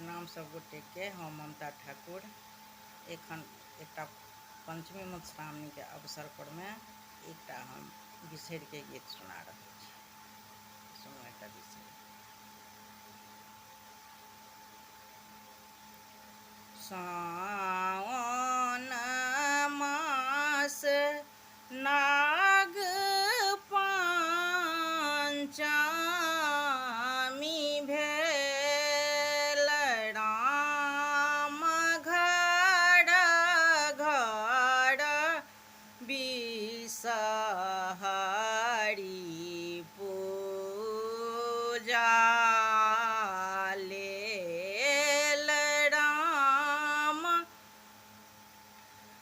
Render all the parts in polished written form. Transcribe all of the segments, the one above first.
प्रणाम सब गोटे के। हम ममता ठाकुर एखन एकटा पंचमी मधुश्रावणी के अवसर पर में एकटा हम बिसहरि के गीत सुना रहल छी। सुनू एकटा बिसहरि। सावन मास नाग पंचमी भेल, राम घर घर बिसहरि पूजा लेल, राम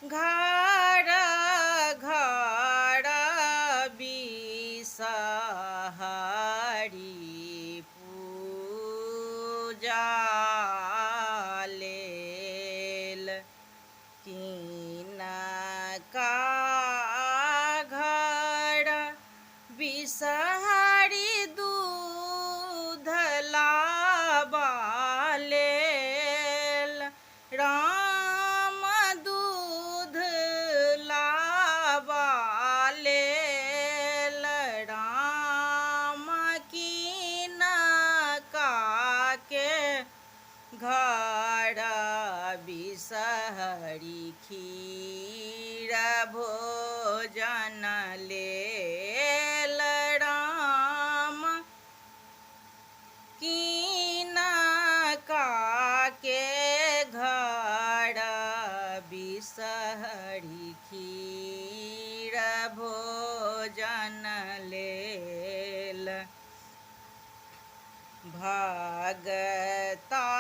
घर घर बिसहरि पूजा लेल, किनका घर बिसहरि दूध लाबा लेल, राम दूध लाबा लेल, राम किनका के घर बिसहरि खीर भोजन लेल, राम किनका के घर बिसहरि खीर भोजन लेल, भगता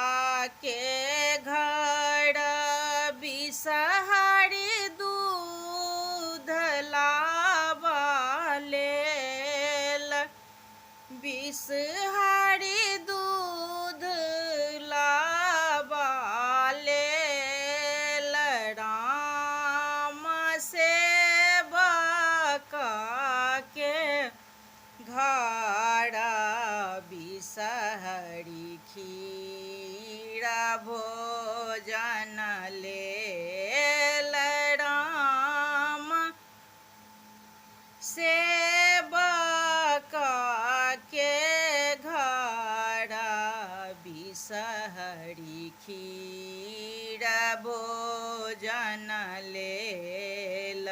के घर बिसहरि दूध लाबा लेल, बिसहरि दूध लाबा लेल, राम सेवक के घर बिसहरि खीर भोजन लेल, राम सेवक के घर बिसहरि खीर भोजन लेल,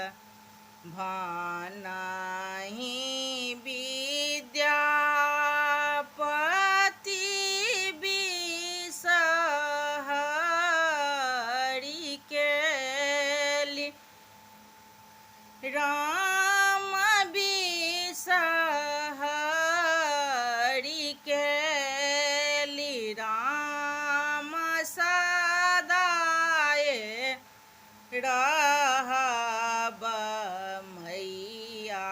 भानहि विद्यापति बिसहरि केली, राम बिसहरि केली, राम सदाए रहब मैया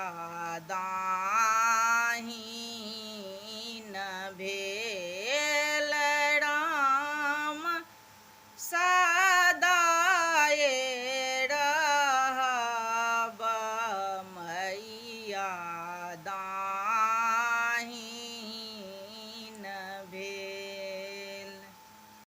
दान।